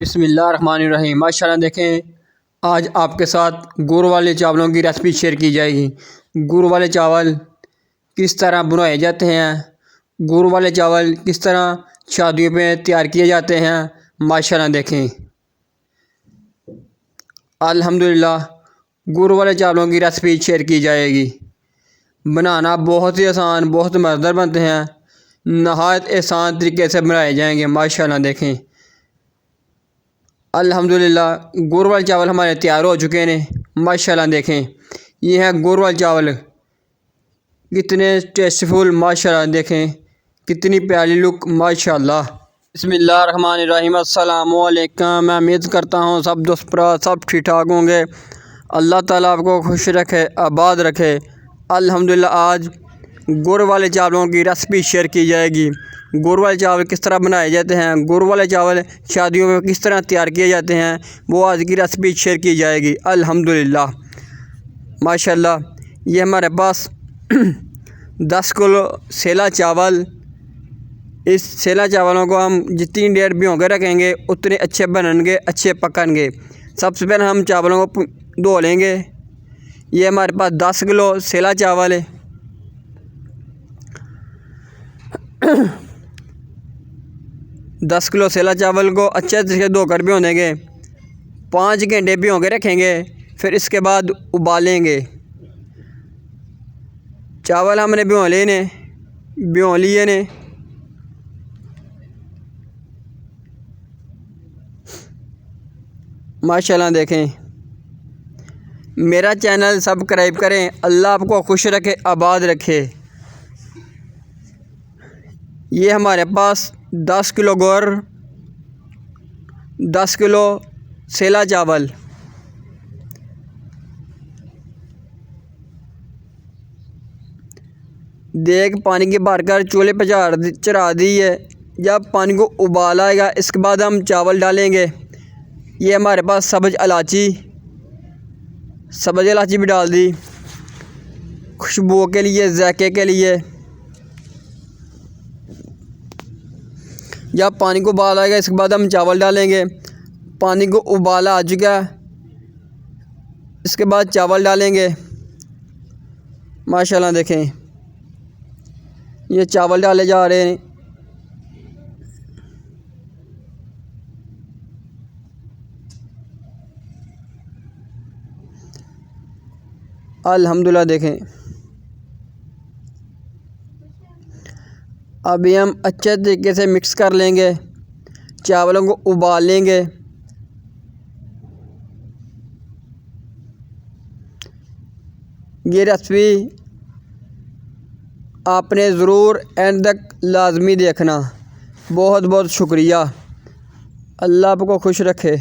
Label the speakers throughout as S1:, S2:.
S1: बिस्मिल्लाहिर्रहमानिर्रहीम। माशाल्लाह देखें, आज आपके साथ गुड़ वाले चावलों की रेसिपी शेयर की जाएगी। गुड़ वाले चावल किस तरह बनाए जाते हैं, गुड़ वाले चावल किस तरह शादियों में तैयार किए जाते हैं, माशाल्लाह देखें। अल्हम्दुलिल्लाह गुड़ वाले चावलों की रेसिपी शेयर की जाएगी। बनाना बहुत ही आसान, बहुत मज़ेदार बनते हैं। नहायत आसान तरीके से बनाए जाएंगे। माशाल्लाह देखें, अल्हम्दुलिल्लाह गुड़ वाले चावल हमारे तैयार हो चुके हैं। माशाल्लाह देखें, ये हैं गुड़ वाले चावल, कितने टेस्टफुल। माशाल्लाह देखें, कितनी प्यारी लुक। माशाल्लाह। बिस्मिल्लाहिर्रहमानिर्रहीम। अस्सलामु अलैकुम। मैं उम्मीद करता हूँ सब दोस्त सब ठीक ठाक होंगे। अल्लाह ताला आपको खुश रखे, आबाद रखे। अल्हम्दुलिल्लाह आज गुड़ वाले चावलों की रेसिपी शेयर की जाएगी। गुड़ वाले चावल किस तरह बनाए जाते हैं, गुड़ वाले चावल शादियों में किस तरह तैयार किए जाते हैं, वो आज की रेसिपी शेयर की जाएगी। अल्हम्दुलिल्लाह माशाल्लाह। ये हमारे पास 10 किलो सेला चावल। इस सेला चावलों को हम जितनी देर भिगो के रखेंगे उतने अच्छे बनेंगे, अच्छे पकनेंगे। सबसे पहले हम चावलों को धो लेंगे। ये हमारे पास 10 किलो सेला चावल है। 10 किलो सेला चावल को अच्छे से धोकर भिगो देंगे। 5 घंटे भिगो के रखेंगे, फिर इसके बाद उबालेंगे। चावल हमने भिगो लिए ने। माशाल्लाह देखें, मेरा चैनल सब्सक्राइब करें। अल्लाह आपको खुश रखे, आबाद रखे। ये हमारे पास 10 किलो गुड़, 10 किलो सेला चावल। देग पानी की भरकर चूल्हे पर चढ़ा दी है। जब पानी को उबाल आएगा इसके बाद हम चावल डालेंगे। ये हमारे पास सब्ज़ इलायची भी डाल दी, खुशबू के लिए, जायके के लिए। जब पानी को उबाल आएगा इसके बाद हम चावल डालेंगे। पानी को उबाला आ चुका है, इसके बाद चावल डालेंगे। माशाल्लाह देखें, ये चावल डाले जा रहे हैं। अल्हम्दुलिल्लाह देखें, अभी हम अच्छे तरीके से मिक्स कर लेंगे, चावलों को उबाल लेंगे। ये रेसिपी आपने ज़रूर एंड तक लाजमी देखना। बहुत बहुत शुक्रिया। अल्लाह आपको खुश रखे।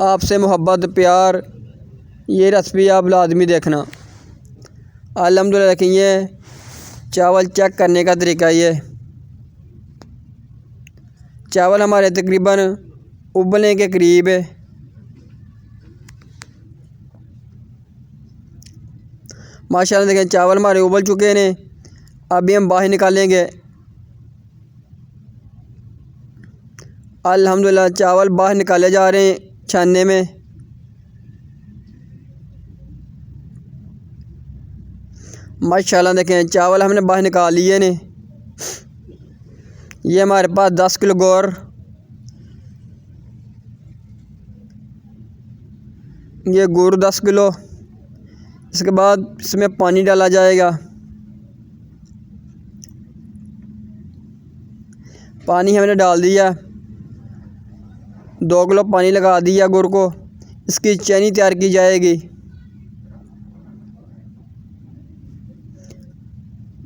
S1: आपसे मोहब्बत, प्यार। ये रेसिपी आप लाजमी देखना। अल्हम्दुलिल्लाह देखें, ये चावल चेक करने का तरीका ये। चावल हमारे तकरीबन उबलने के करीब है। माशाल्लाह देखें, चावल हमारे उबल चुके हैं। अभी हम बाहर निकालेंगे। अल्हम्दुलिल्लाह चावल बाहर निकाले जा रहे हैं छानने में। माशाल्लाह देखें, चावल हमने बाहर निकाल लिए ने। ये हमारे पास 10 किलो गुड़, ये गुड़ 10 किलो। इसके बाद इसमें पानी डाला जाएगा। पानी हमने डाल दिया, 2 किलो पानी लगा दिया गुड़ को। इसकी चीनी तैयार की जाएगी।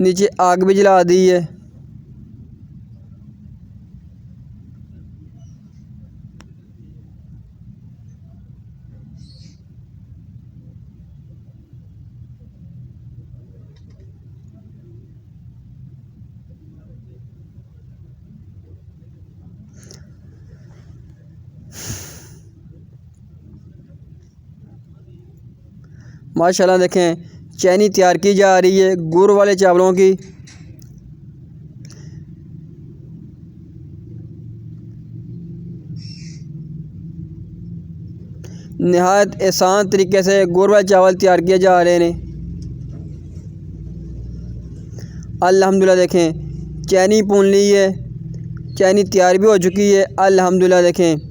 S1: नीचे आग भी जला दी है। माशाल्लाह देखें, चीनी तैयार की जा रही है गुड़ वाले चावलों की। नहायत आसान तरीके से गुड़ वाले चावल तैयार किए जा रहे हैं। अल्हम्दुलिल्लाह देखें चैनी भून ली है, चैनी तैयार भी हो चुकी है। अल्हम्दुलिल्लाह देखें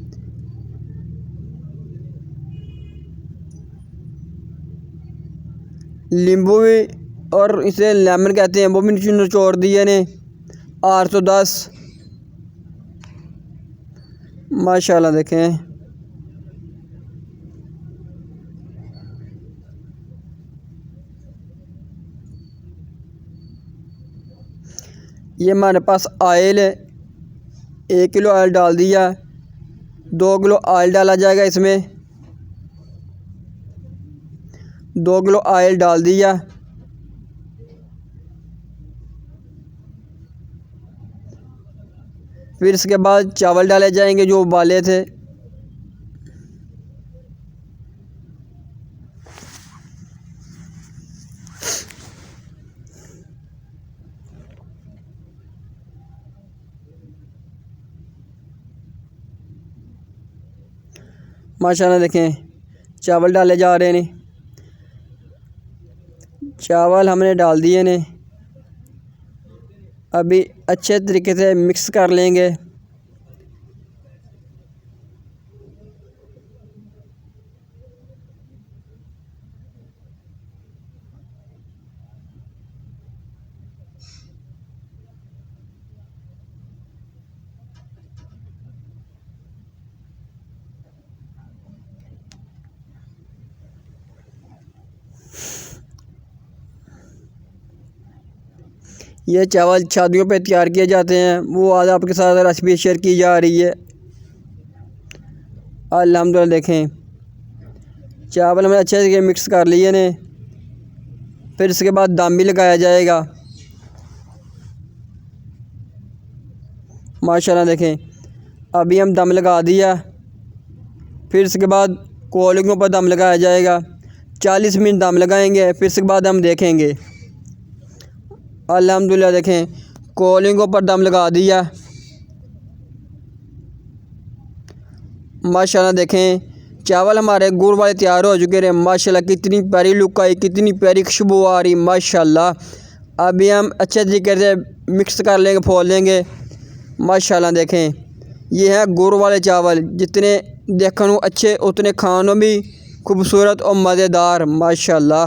S1: नींबू भी और इसे लेमन कहते हैं वो भी निचोड़ दिए ने 810। माशाल्लाह देखें ये हमारे पास ऑयल है, 1 किलो ऑयल डाल दिया, 2 किलो ऑयल डाला जाएगा इसमें, 2 किलो ऑयल डाल दिया। फिर इसके बाद चावल डाले जाएंगे जो उबाले थे। माशाल्लाह देखें चावल डाले जा रहे हैं। चावल हमने डाल दिए ने, अभी अच्छे तरीके से मिक्स कर लेंगे। ये चावल शादियों पे तैयार किए जाते हैं, वो आज आपके साथ रेसिपी शेयर की जा रही है। अल्हम्दुलिल्लाह देखें चावल हमने अच्छे से मिक्स कर लिए ने। फिर इसके बाद दम भी लगाया जाएगा। माशाल्लाह देखें अभी हम दम लगा दिया। फिर इसके बाद कोयले के ऊपर दम लगाया जाएगा, 40 मिनट दम लगाएंगे। फिर इसके बाद हम देखेंगे। अल्हम्दुलिल्लाह देखें कोयले के ऊपर दम लगा दिया। माशाल्लाह देखें चावल हमारे गुड़ वाले तैयार हो चुके हैं। माशाल्लाह कितनी प्यारी लुक आई, कितनी प्यारी खुशबू आ रही माशाल्लाह। अभी हम अच्छे तरीके से मिक्स कर लेंगे, फोड़ लेंगे। माशाल्लाह देखें ये है गुड़ वाले चावल, जितने देखने अच्छे उतने खानों भी खूबसूरत और मज़ेदार। माशाल्लाह।